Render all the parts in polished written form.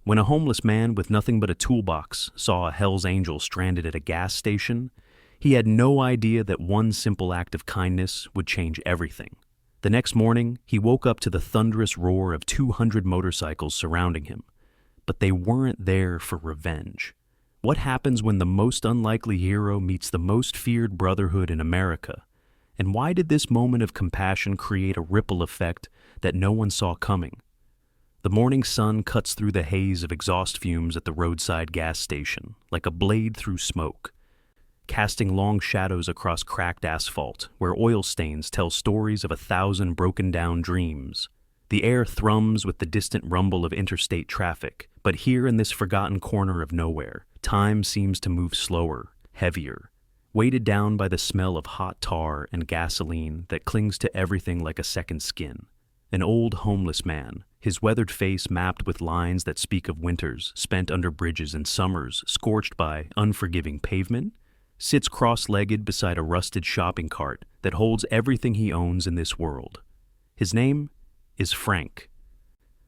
When a homeless man with nothing but a toolbox saw a Hell's Angel stranded at a gas station, he had no idea that one simple act of kindness would change everything. The next morning, he woke up to the thunderous roar of 200 motorcycles surrounding him. But they weren't there for revenge. What happens when the most unlikely hero meets the most feared Brotherhood in America? And why did this moment of compassion create a ripple effect that no one saw coming? The morning sun cuts through the haze of exhaust fumes at the roadside gas station, like a blade through smoke, casting long shadows across cracked asphalt where oil stains tell stories of 1,000 broken-down dreams. The air thrums with the distant rumble of interstate traffic, but here in this forgotten corner of nowhere, time seems to move slower, heavier, weighted down by the smell of hot tar and gasoline that clings to everything like a second skin. An old homeless man, his weathered face mapped with lines that speak of winters spent under bridges and summers scorched by unforgiving pavement, sits cross-legged beside a rusted shopping cart that holds everything he owns in this world. His name is Frank.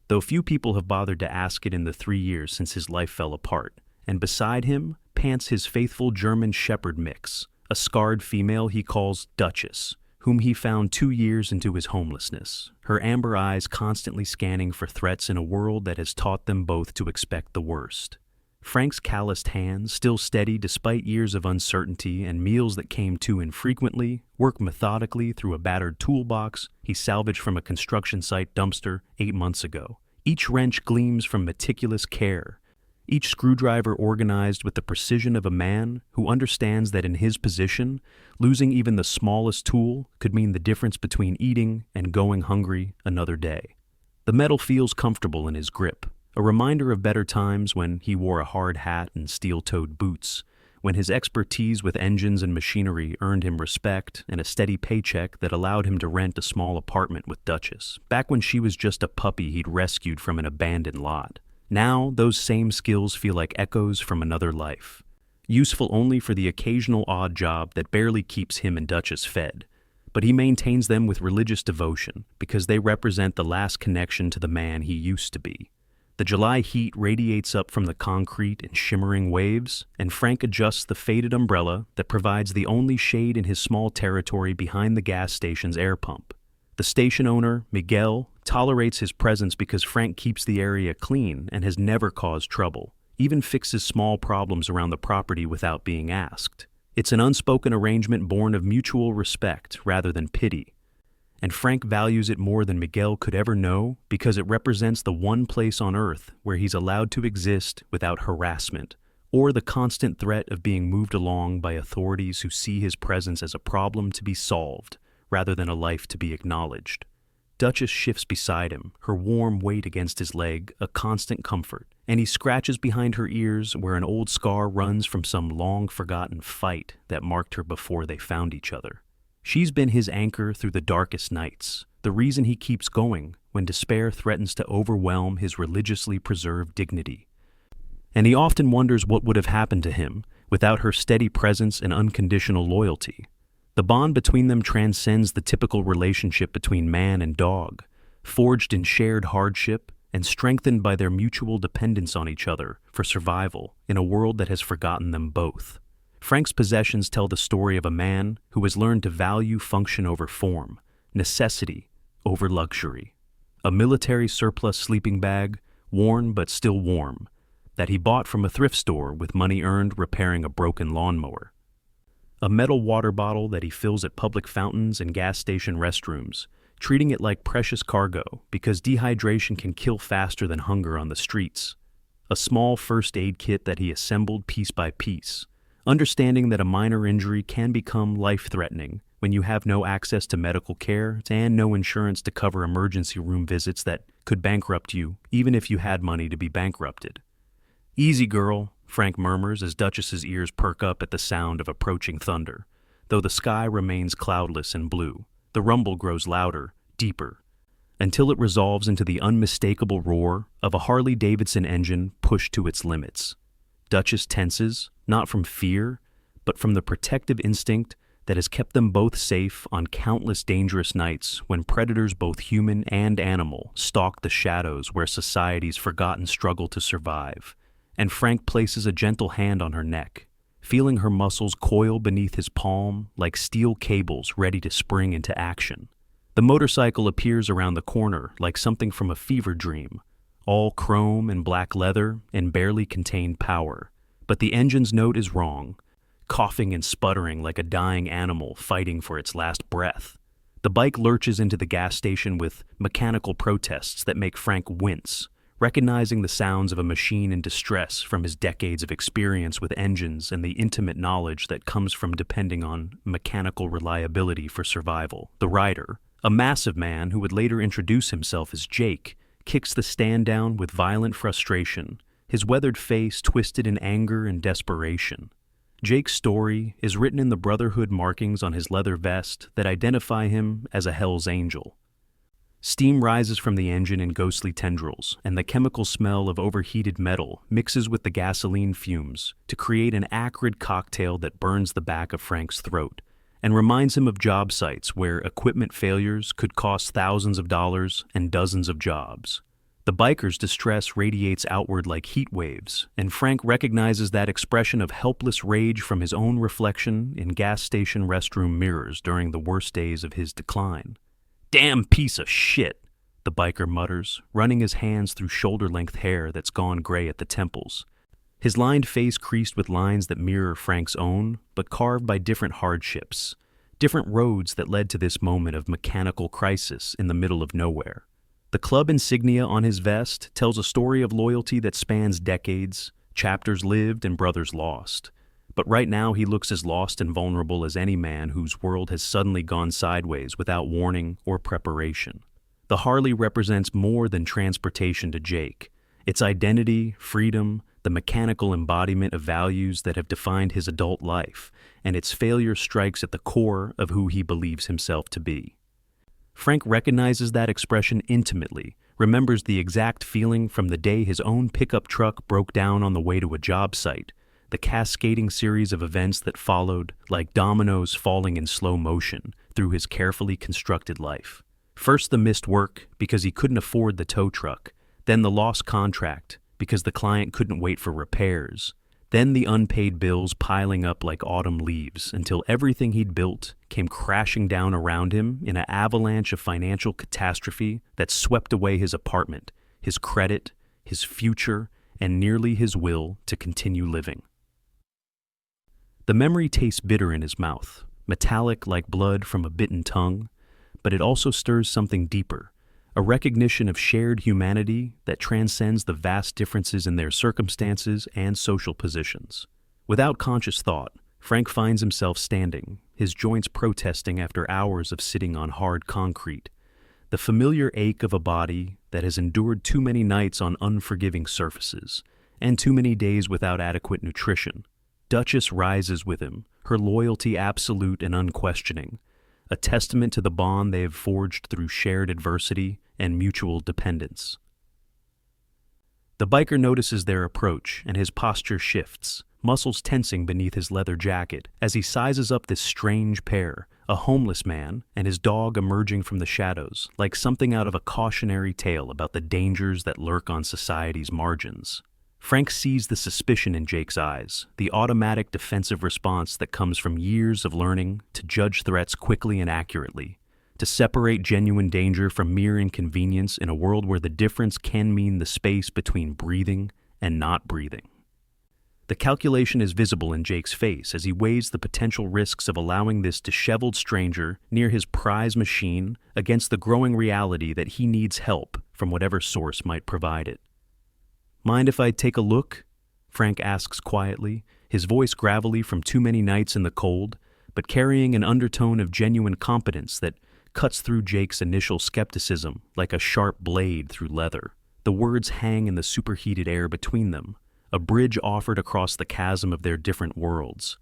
Though few people have bothered to ask it in the 3 years since his life fell apart, and beside him pants his faithful German Shepherd mix, a scarred female he calls Duchess, whom he found 2 years into his homelessness, her amber eyes constantly scanning for threats in a world that has taught them both to expect the worst. Frank's calloused hands, still steady despite years of uncertainty and meals that came too infrequently, work methodically through a battered toolbox he salvaged from a construction site dumpster 8 months ago. Each wrench gleams from meticulous care, each screwdriver organized with the precision of a man who understands that in his position, losing even the smallest tool could mean the difference between eating and going hungry another day. The metal feels comfortable in his grip, a reminder of better times when he wore a hard hat and steel-toed boots, when his expertise with engines and machinery earned him respect and a steady paycheck that allowed him to rent a small apartment with Duchess, back when she was just a puppy he'd rescued from an abandoned lot. Now, those same skills feel like echoes from another life, useful only for the occasional odd job that barely keeps him and Duchess fed. But he maintains them with religious devotion because they represent the last connection to the man he used to be. The July heat radiates up from the concrete in shimmering waves, and Frank adjusts the faded umbrella that provides the only shade in his small territory behind the gas station's air pump. The station owner, Miguel, tolerates his presence because Frank keeps the area clean and has never caused trouble, even fixes small problems around the property without being asked. It's an unspoken arrangement born of mutual respect rather than pity. And Frank values it more than Miguel could ever know because it represents the one place on earth where he's allowed to exist without harassment or the constant threat of being moved along by authorities who see his presence as a problem to be solved rather than a life to be acknowledged. Duchess shifts beside him, her warm weight against his leg, a constant comfort, and he scratches behind her ears where an old scar runs from some long-forgotten fight that marked her before they found each other. She's been his anchor through the darkest nights, the reason he keeps going when despair threatens to overwhelm his religiously preserved dignity. And he often wonders what would have happened to him without her steady presence and unconditional loyalty. The bond between them transcends the typical relationship between man and dog, forged in shared hardship and strengthened by their mutual dependence on each other for survival in a world that has forgotten them both. Frank's possessions tell the story of a man who has learned to value function over form, necessity over luxury. A military surplus sleeping bag, worn but still warm, that he bought from a thrift store with money earned repairing a broken lawnmower. A metal water bottle that he fills at public fountains and gas station restrooms, treating it like precious cargo because dehydration can kill faster than hunger on the streets. A small first aid kit that he assembled piece by piece, understanding that a minor injury can become life-threatening when you have no access to medical care and no insurance to cover emergency room visits that could bankrupt you even if you had money to be bankrupted. "Easy, girl," Frank murmurs as Duchess's ears perk up at the sound of approaching thunder. Though the sky remains cloudless and blue, the rumble grows louder, deeper, until it resolves into the unmistakable roar of a Harley-Davidson engine pushed to its limits. Duchess tenses, not from fear, but from the protective instinct that has kept them both safe on countless dangerous nights when predators both human and animal stalk the shadows where society's forgotten struggle to survive. And Frank places a gentle hand on her neck, feeling her muscles coil beneath his palm like steel cables ready to spring into action. The motorcycle appears around the corner like something from a fever dream, all chrome and black leather and barely contained power. But the engine's note is wrong, coughing and sputtering like a dying animal fighting for its last breath. The bike lurches into the gas station with mechanical protests that make Frank wince, recognizing the sounds of a machine in distress from his decades of experience with engines and the intimate knowledge that comes from depending on mechanical reliability for survival. The rider, a massive man who would later introduce himself as Jake, kicks the stand down with violent frustration, his weathered face twisted in anger and desperation. Jake's story is written in the Brotherhood markings on his leather vest that identify him as a Hell's Angel. Steam rises from the engine in ghostly tendrils, and the chemical smell of overheated metal mixes with the gasoline fumes to create an acrid cocktail that burns the back of Frank's throat and reminds him of job sites where equipment failures could cost thousands of dollars and dozens of jobs. The biker's distress radiates outward like heat waves, and Frank recognizes that expression of helpless rage from his own reflection in gas station restroom mirrors during the worst days of his decline. "Damn piece of shit," the biker mutters, running his hands through shoulder-length hair that's gone gray at the temples. His lined face creased with lines that mirror Frank's own, but carved by different hardships, different roads that led to this moment of mechanical crisis in the middle of nowhere. The club insignia on his vest tells a story of loyalty that spans decades, chapters lived and brothers lost. But right now he looks as lost and vulnerable as any man whose world has suddenly gone sideways without warning or preparation. The Harley represents more than transportation to Jake. Its identity, freedom, the mechanical embodiment of values that have defined his adult life, and its failure strikes at the core of who he believes himself to be. Frank recognizes that expression intimately, remembers the exact feeling from the day his own pickup truck broke down on the way to a job site, the cascading series of events that followed, like dominoes falling in slow motion through his carefully constructed life. First the missed work because he couldn't afford the tow truck, then the lost contract because the client couldn't wait for repairs, then the unpaid bills piling up like autumn leaves until everything he'd built came crashing down around him in an avalanche of financial catastrophe that swept away his apartment, his credit, his future, and nearly his will to continue living. The memory tastes bitter in his mouth, metallic like blood from a bitten tongue, but it also stirs something deeper, a recognition of shared humanity that transcends the vast differences in their circumstances and social positions. Without conscious thought, Frank finds himself standing, his joints protesting after hours of sitting on hard concrete, the familiar ache of a body that has endured too many nights on unforgiving surfaces and too many days without adequate nutrition. Duchess rises with him, her loyalty absolute and unquestioning, a testament to the bond they have forged through shared adversity and mutual dependence. The biker notices their approach, and his posture shifts, muscles tensing beneath his leather jacket as he sizes up this strange pair, a homeless man and his dog emerging from the shadows, like something out of a cautionary tale about the dangers that lurk on society's margins. Frank sees the suspicion in Jake's eyes, the automatic defensive response that comes from years of learning to judge threats quickly and accurately, to separate genuine danger from mere inconvenience in a world where the difference can mean the space between breathing and not breathing. The calculation is visible in Jake's face as he weighs the potential risks of allowing this disheveled stranger near his prize machine against the growing reality that he needs help from whatever source might provide it. "Mind if I take a look?" Frank asks quietly, his voice gravelly from too many nights in the cold, but carrying an undertone of genuine competence that cuts through Jake's initial skepticism like a sharp blade through leather. The words hang in the superheated air between them, a bridge offered across the chasm of their different worlds.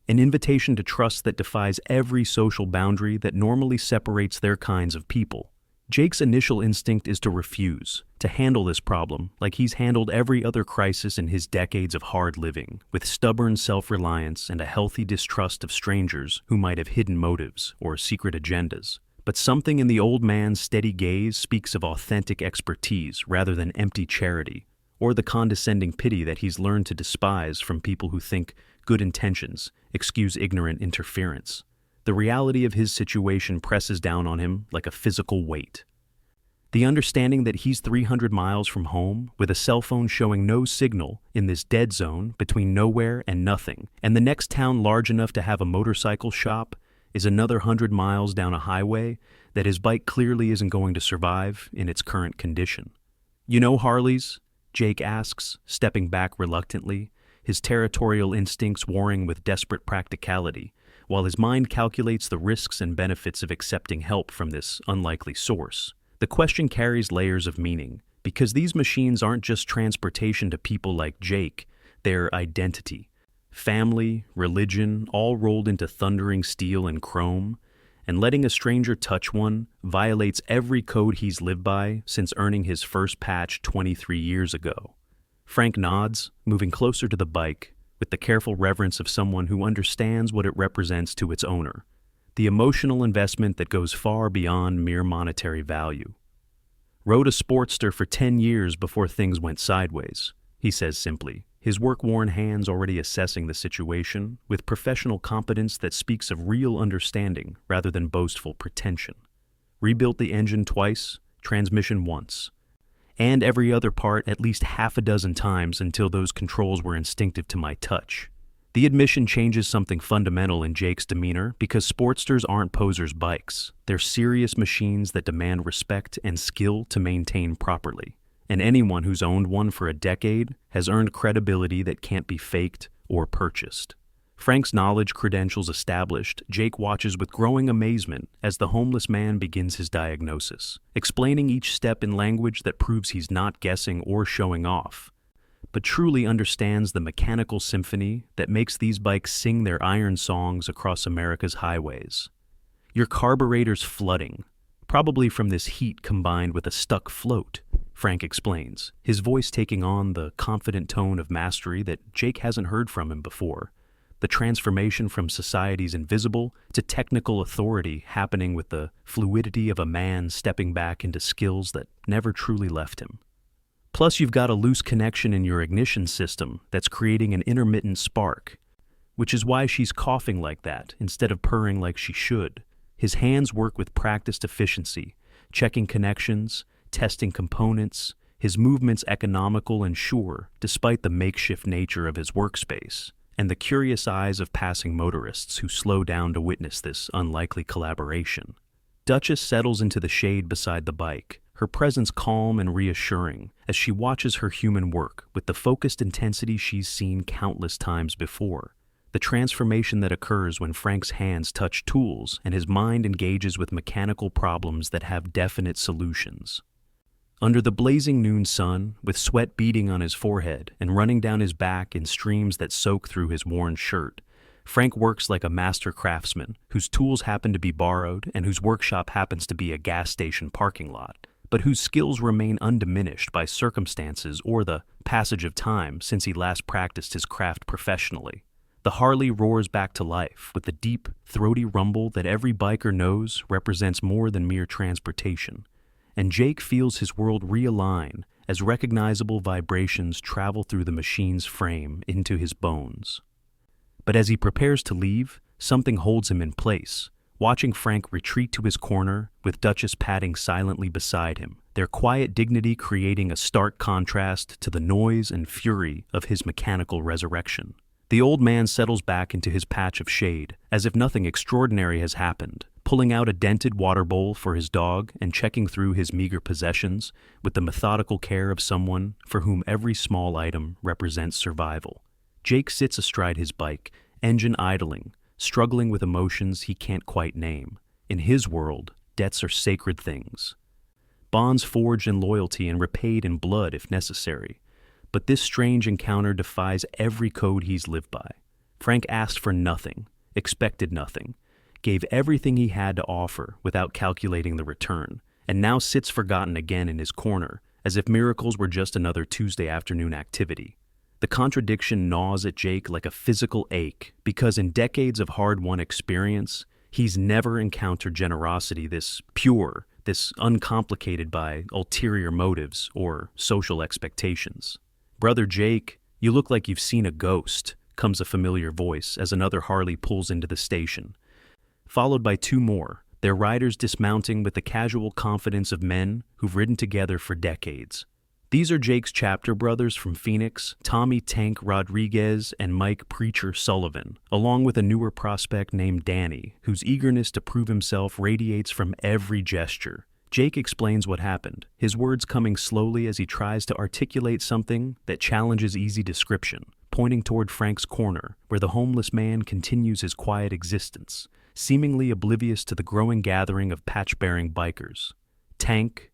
An invitation to trust that defies every social boundary that normally separates their kinds of people. Jake's initial instinct is to refuse, to handle this problem like he's handled every other crisis in his decades of hard living, with stubborn self-reliance and a healthy distrust of strangers who might have hidden motives or secret agendas. But something in the old man's steady gaze speaks of authentic expertise rather than empty charity, or the condescending pity that he's learned to despise from people who think good intentions excuse ignorant interference. The reality of his situation presses down on him like a physical weight. The understanding that he's 300 miles from home, with a cell phone showing no signal in this dead zone between nowhere and nothing, and the next town large enough to have a motorcycle shop is another 100 miles down a highway that his bike clearly isn't going to survive in its current condition. "You know Harleys?" Jake asks, stepping back reluctantly, his territorial instincts warring with desperate practicality, while his mind calculates the risks and benefits of accepting help from this unlikely source. The question carries layers of meaning, because these machines aren't just transportation to people like Jake, they're identity. Family, religion, all rolled into thundering steel and chrome, and letting a stranger touch one violates every code he's lived by since earning his first patch 23 years ago. Frank nods, moving closer to the bike, with the careful reverence of someone who understands what it represents to its owner, the emotional investment that goes far beyond mere monetary value. "Rode a Sportster for 10 years before things went sideways," he says simply, his work-worn hands already assessing the situation with professional competence that speaks of real understanding rather than boastful pretension. "Rebuilt the engine twice, transmission once, and every other part at least half a dozen times until those controls were instinctive to my touch." The admission changes something fundamental in Jake's demeanor because Sportsters aren't posers' bikes. They're serious machines that demand respect and skill to maintain properly. And anyone who's owned one for a decade has earned credibility that can't be faked or purchased. Frank's knowledge credentials established, Jake watches with growing amazement as the homeless man begins his diagnosis, explaining each step in language that proves he's not guessing or showing off, but truly understands the mechanical symphony that makes these bikes sing their iron songs across America's highways. "Your carburetor's flooding, probably from this heat combined with a stuck float," Frank explains, his voice taking on the confident tone of mastery that Jake hasn't heard from him before. The transformation from society's invisible to technical authority happening with the fluidity of a man stepping back into skills that never truly left him. "Plus, you've got a loose connection in your ignition system that's creating an intermittent spark, which is why she's coughing like that instead of purring like she should." His hands work with practiced efficiency, checking connections, testing components, his movements economical and sure despite the makeshift nature of his workspace, and the curious eyes of passing motorists who slow down to witness this unlikely collaboration. Duchess settles into the shade beside the bike, her presence calm and reassuring as she watches her human work with the focused intensity she's seen countless times before. The transformation that occurs when Frank's hands touch tools and his mind engages with mechanical problems that have definite solutions. Under the blazing noon sun, with sweat beading on his forehead and running down his back in streams that soak through his worn shirt, Frank works like a master craftsman whose tools happen to be borrowed and whose workshop happens to be a gas station parking lot, but whose skills remain undiminished by circumstances or the passage of time since he last practiced his craft professionally. The Harley roars back to life with the deep, throaty rumble that every biker knows represents more than mere transportation. And Jake feels his world realign as recognizable vibrations travel through the machine's frame into his bones. But as he prepares to leave, something holds him in place, watching Frank retreat to his corner with Duchess padding silently beside him, their quiet dignity creating a stark contrast to the noise and fury of his mechanical resurrection. The old man settles back into his patch of shade, as if nothing extraordinary has happened, pulling out a dented water bowl for his dog and checking through his meager possessions with the methodical care of someone for whom every small item represents survival. Jake sits astride his bike, engine idling, struggling with emotions he can't quite name. In his world, debts are sacred things. Bonds forged in loyalty and repaid in blood if necessary. But this strange encounter defies every code he's lived by. Frank asked for nothing, expected nothing, gave everything he had to offer without calculating the return, and now sits forgotten again in his corner as if miracles were just another Tuesday afternoon activity. The contradiction gnaws at Jake like a physical ache because in decades of hard-won experience, he's never encountered generosity this pure, this uncomplicated by ulterior motives or social expectations. "Brother Jake, you look like you've seen a ghost," comes a familiar voice as another Harley pulls into the station, followed by two more, their riders dismounting with the casual confidence of men who've ridden together for decades. These are Jake's chapter brothers from Phoenix, Tommy Tank Rodriguez and Mike Preacher Sullivan, along with a newer prospect named Danny, whose eagerness to prove himself radiates from every gesture. Jake explains what happened, his words coming slowly as he tries to articulate something that challenges easy description, pointing toward Frank's corner, where the homeless man continues his quiet existence, seemingly oblivious to the growing gathering of patch-bearing bikers. Tank,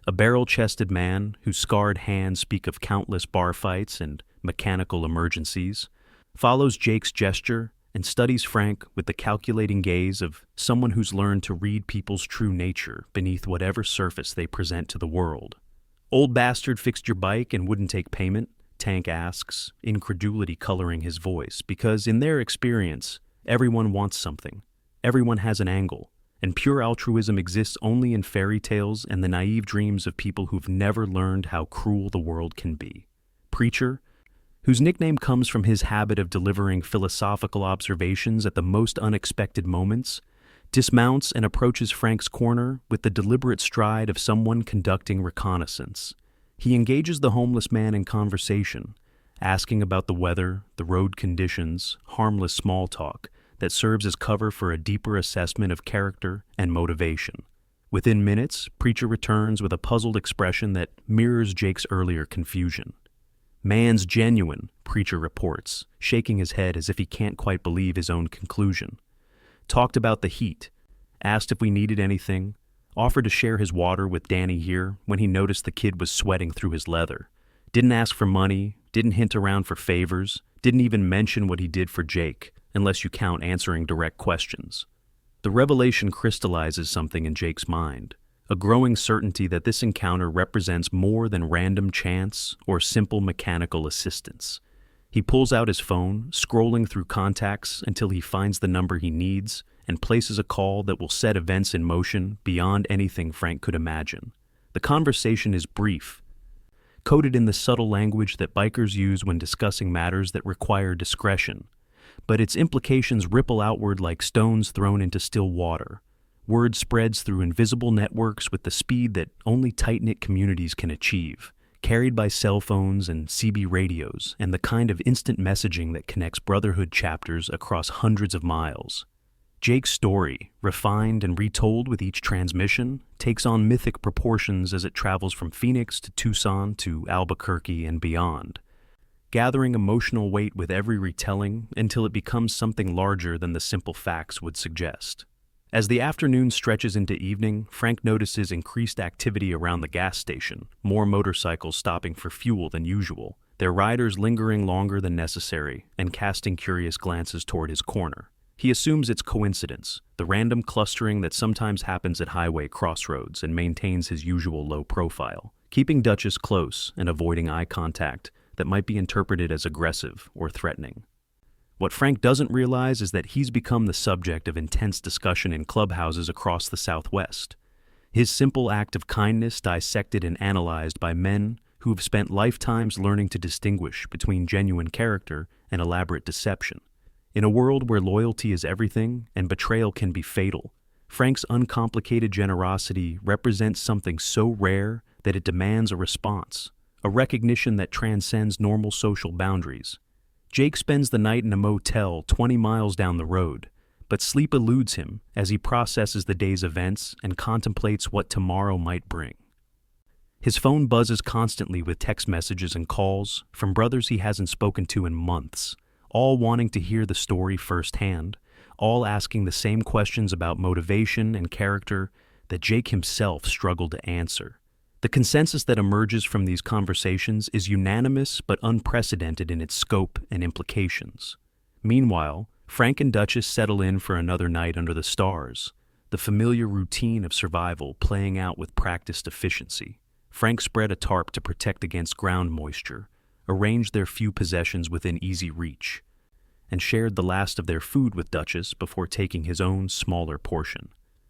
a barrel-chested man whose scarred hands speak of countless bar fights and mechanical emergencies, follows Jake's gesture and studies Frank with the calculating gaze of someone who's learned to read people's true nature beneath whatever surface they present to the world. "Old bastard fixed your bike and wouldn't take payment?" Tank asks, incredulity coloring his voice, because in their experience, everyone wants something. Everyone has an angle. And pure altruism exists only in fairy tales and the naive dreams of people who've never learned how cruel the world can be. Preacher, whose nickname comes from his habit of delivering philosophical observations at the most unexpected moments, dismounts and approaches Frank's corner with the deliberate stride of someone conducting reconnaissance. He engages the homeless man in conversation, asking about the weather, the road conditions, harmless small talk, that serves as cover for a deeper assessment of character and motivation. Within minutes, Preacher returns with a puzzled expression that mirrors Jake's earlier confusion. "Man's genuine," Preacher reports, shaking his head as if he can't quite believe his own conclusion. "Talked about the heat, asked if we needed anything, offered to share his water with Danny here when he noticed the kid was sweating through his leather. Didn't ask for money, didn't hint around for favors, didn't even mention what he did for Jake, unless you count answering direct questions." The revelation crystallizes something in Jake's mind, a growing certainty that this encounter represents more than random chance or simple mechanical assistance. He pulls out his phone, scrolling through contacts until he finds the number he needs and places a call that will set events in motion beyond anything Frank could imagine. The conversation is brief, coded in the subtle language that bikers use when discussing matters that require discretion, but its implications ripple outward like stones thrown into still water. Word spreads through invisible networks with the speed that only tight-knit communities can achieve, carried by cell phones and CB radios, and the kind of instant messaging that connects Brotherhood chapters across hundreds of miles. Jake's story, refined and retold with each transmission, takes on mythic proportions as it travels from Phoenix to Tucson to Albuquerque and beyond, gathering emotional weight with every retelling until it becomes something larger than the simple facts would suggest. As the afternoon stretches into evening, Frank notices increased activity around the gas station, more motorcycles stopping for fuel than usual, their riders lingering longer than necessary and casting curious glances toward his corner. He assumes it's coincidence, the random clustering that sometimes happens at highway crossroads, and maintains his usual low profile, keeping Duchess close and avoiding eye contact that might be interpreted as aggressive or threatening. What Frank doesn't realize is that he's become the subject of intense discussion in clubhouses across the Southwest. His simple act of kindness dissected and analyzed by men who have spent lifetimes learning to distinguish between genuine character and elaborate deception. In a world where loyalty is everything and betrayal can be fatal, Frank's uncomplicated generosity represents something so rare that it demands a response, a recognition that transcends normal social boundaries. Jake spends the night in a motel 20 miles down the road, but sleep eludes him as he processes the day's events and contemplates what tomorrow might bring. His phone buzzes constantly with text messages and calls from brothers he hasn't spoken to in months, all wanting to hear the story firsthand, all asking the same questions about motivation and character that Jake himself struggled to answer. The consensus that emerges from these conversations is unanimous but unprecedented in its scope and implications. Meanwhile, Frank and Duchess settle in for another night under the stars, the familiar routine of survival playing out with practiced efficiency. Frank spread a tarp to protect against ground moisture, arranged their few possessions within easy reach, and shared the last of their food with Duchess before taking his own smaller portion.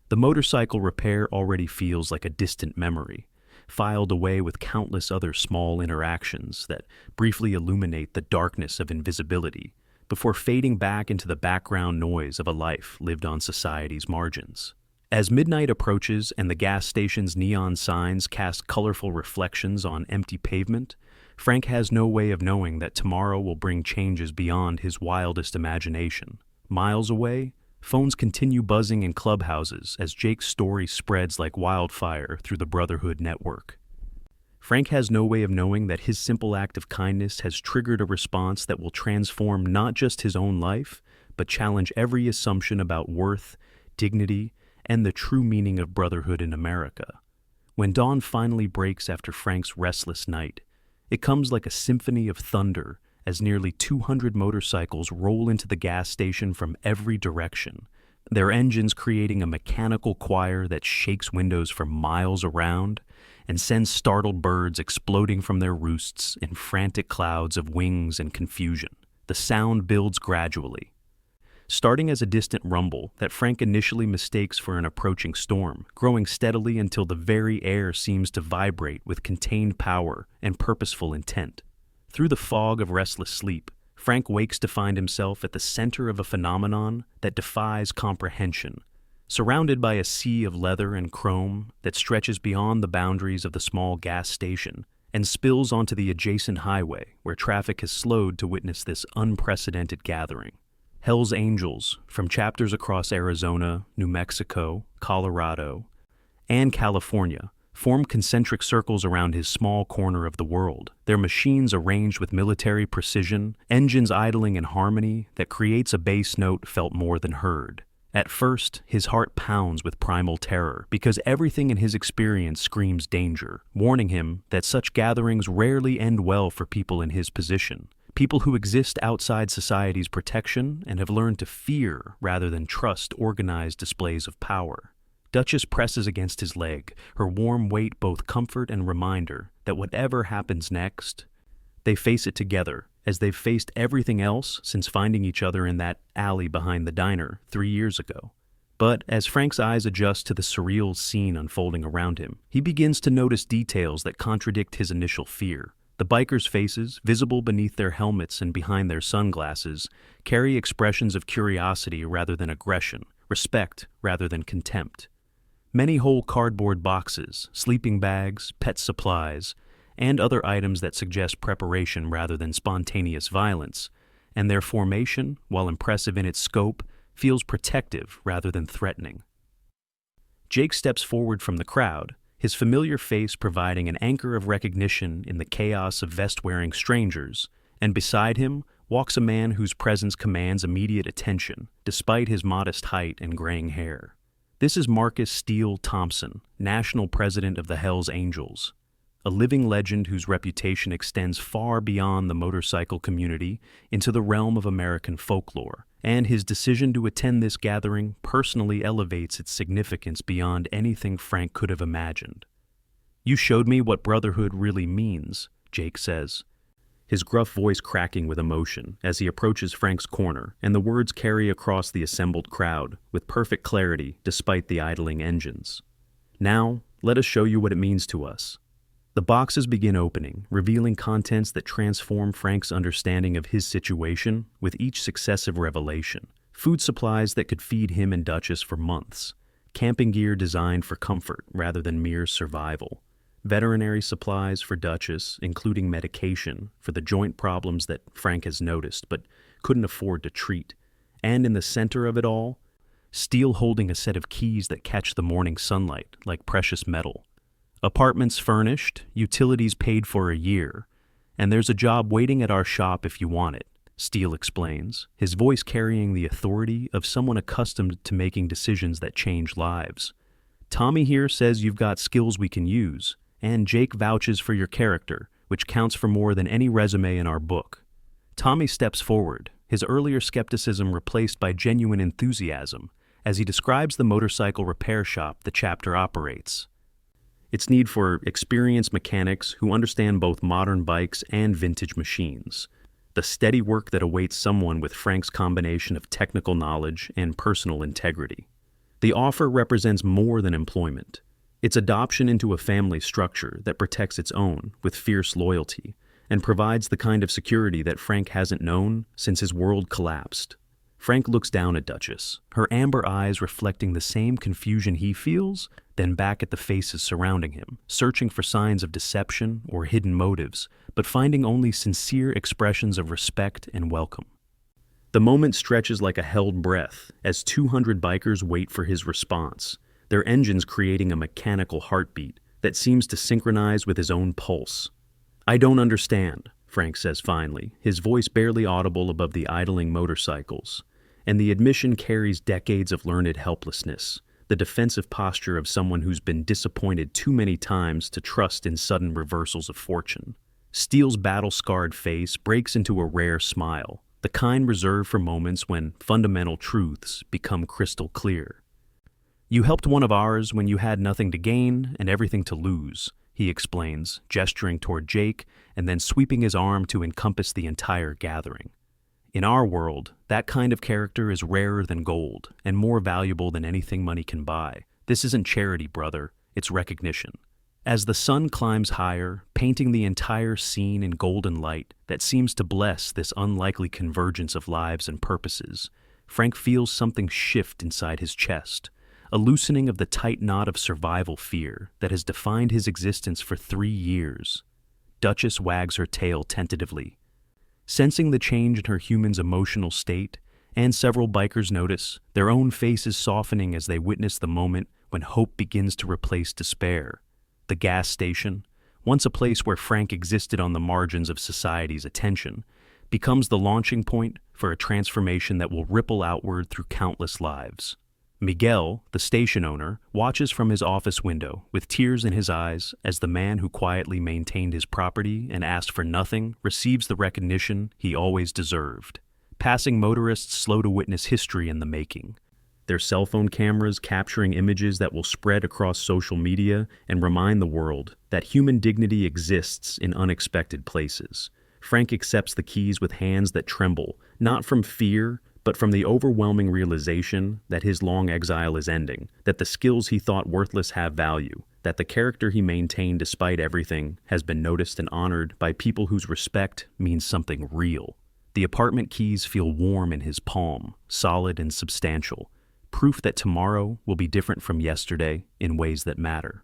The motorcycle repair already feels like a distant memory, filed away with countless other small interactions that briefly illuminate the darkness of invisibility before fading back into the background noise of a life lived on society's margins. As midnight approaches and the gas station's neon signs cast colorful reflections on empty pavement, Frank has no way of knowing that tomorrow will bring changes beyond his wildest imagination. Miles away, phones continue buzzing in clubhouses as Jake's story spreads like wildfire through the Brotherhood network. Frank has no way of knowing that his simple act of kindness has triggered a response that will transform not just his own life, but challenge every assumption about worth, dignity, and the true meaning of brotherhood in America. When dawn finally breaks after Frank's restless night, it comes like a symphony of thunder as nearly 200 motorcycles roll into the gas station from every direction, their engines creating a mechanical choir that shakes windows for miles around and sends startled birds exploding from their roosts in frantic clouds of wings and confusion. The sound builds gradually, starting as a distant rumble that Frank initially mistakes for an approaching storm, growing steadily until the very air seems to vibrate with contained power and purposeful intent. Through the fog of restless sleep, Frank wakes to find himself at the center of a phenomenon that defies comprehension, surrounded by a sea of leather and chrome that stretches beyond the boundaries of the small gas station and spills onto the adjacent highway where traffic has slowed to witness this unprecedented gathering. Hell's Angels, from chapters across Arizona, New Mexico, Colorado, and California, form concentric circles around his small corner of the world, their machines arranged with military precision, engines idling in harmony that creates a bass note felt more than heard. At first, his heart pounds with primal terror because everything in his experience screams danger, warning him that such gatherings rarely end well for people in his position. People who exist outside society's protection and have learned to fear rather than trust organized displays of power. Duchess presses against his leg, her warm weight both comfort and reminder that whatever happens next, they face it together, as they've faced everything else since finding each other in that alley behind the diner 3 years ago. But as Frank's eyes adjust to the surreal scene unfolding around him, he begins to notice details that contradict his initial fear. The bikers' faces, visible beneath their helmets and behind their sunglasses, carry expressions of curiosity rather than aggression, respect rather than contempt. Many hold cardboard boxes, sleeping bags, pet supplies, and other items that suggest preparation rather than spontaneous violence, and their formation, while impressive in its scope, feels protective rather than threatening. Jake steps forward from the crowd, his familiar face providing an anchor of recognition in the chaos of vest-wearing strangers, and beside him walks a man whose presence commands immediate attention, despite his modest height and graying hair. This is Marcus Steele Thompson, national president of the Hells Angels, a living legend whose reputation extends far beyond the motorcycle community into the realm of American folklore, and his decision to attend this gathering personally elevates its significance beyond anything Frank could have imagined. "You showed me what brotherhood really means," Jake says, his gruff voice cracking with emotion as he approaches Frank's corner, and the words carry across the assembled crowd with perfect clarity despite the idling engines. "Now, let us show you what it means to us." The boxes begin opening, revealing contents that transform Frank's understanding of his situation with each successive revelation. Food supplies that could feed him and Duchess for months. Camping gear designed for comfort rather than mere survival. Veterinary supplies for Duchess, including medication for the joint problems that Frank has noticed but couldn't afford to treat. And in the center of it all, Steele holding a set of keys that catch the morning sunlight like precious metal. Apartments furnished, utilities paid for a year, and there's a job waiting at our shop if you want it, Steele explains, his voice carrying the authority of someone accustomed to making decisions that change lives. "Tommy here says you've got skills we can use, and Jake vouches for your character, which counts for more than any resume in our book." Tommy steps forward, his earlier skepticism replaced by genuine enthusiasm, as he describes the motorcycle repair shop the chapter operates. its need for experienced mechanics who understand both modern bikes and vintage machines, the steady work that awaits someone with Frank's combination of technical knowledge and personal integrity. The offer represents more than employment. It's adoption into a family structure that protects its own with fierce loyalty and provides the kind of security that Frank hasn't known since his world collapsed. Frank looks down at Duchess, her amber eyes reflecting the same confusion he feels, then back at the faces surrounding him, searching for signs of deception or hidden motives, but finding only sincere expressions of respect and welcome. The moment stretches like a held breath as 200 bikers wait for his response, their engines creating a mechanical heartbeat that seems to synchronize with his own pulse. "I don't understand," Frank says finally, his voice barely audible above the idling motorcycles, and the admission carries decades of learned helplessness, the defensive posture of someone who's been disappointed too many times to trust in sudden reversals of fortune. Steele's battle-scarred face breaks into a rare smile, the kind reserved for moments when fundamental truths become crystal clear. "You helped one of ours when you had nothing to gain and everything to lose," he explains, gesturing toward Jake and then sweeping his arm to encompass the entire gathering. "In our world, that kind of character is rarer than gold and more valuable than anything money can buy. This isn't charity, brother, it's recognition." As the sun climbs higher, painting the entire scene in golden light that seems to bless this unlikely convergence of lives and purposes, Frank feels something shift inside his chest, a loosening of the tight knot of survival fear that has defined his existence for 3 years. Duchess wags her tail tentatively. Sensing the change in her human's emotional state, and several bikers notice, their own faces softening as they witness the moment when hope begins to replace despair. The gas station, once a place where Frank existed on the margins of society's attention, becomes the launching point for a transformation that will ripple outward through countless lives. Miguel, the station owner, watches from his office window with tears in his eyes as the man who quietly maintained his property and asked for nothing receives the recognition he always deserved. Passing motorists slow to witness history in the making, their cell phone cameras capturing images that will spread across social media and remind the world that human dignity exists in unexpected places. Frank accepts the keys with hands that tremble, not from fear, but from the overwhelming realization that his long exile is ending, that the skills he thought worthless have value, that the character he maintained despite everything has been noticed and honored by people whose respect means something real. The apartment keys feel warm in his palm, solid and substantial, proof that tomorrow will be different from yesterday in ways that matter.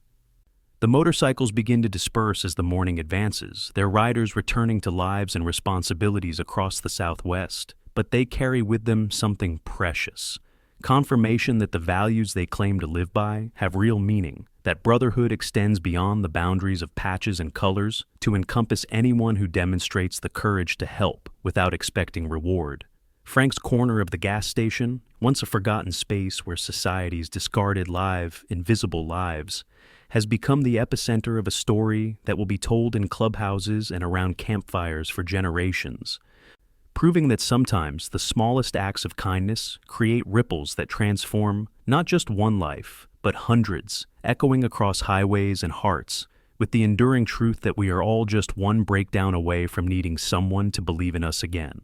The motorcycles begin to disperse as the morning advances, their riders returning to lives and responsibilities across the Southwest. But they carry with them something precious, confirmation that the values they claim to live by have real meaning, that brotherhood extends beyond the boundaries of patches and colors to encompass anyone who demonstrates the courage to help without expecting reward. Frank's corner of the gas station, once a forgotten space where society's discarded invisible lives, has become the epicenter of a story that will be told in clubhouses and around campfires for generations, proving that sometimes the smallest acts of kindness create ripples that transform not just one life, but hundreds, echoing across highways and hearts, with the enduring truth that we are all just one breakdown away from needing someone to believe in us again.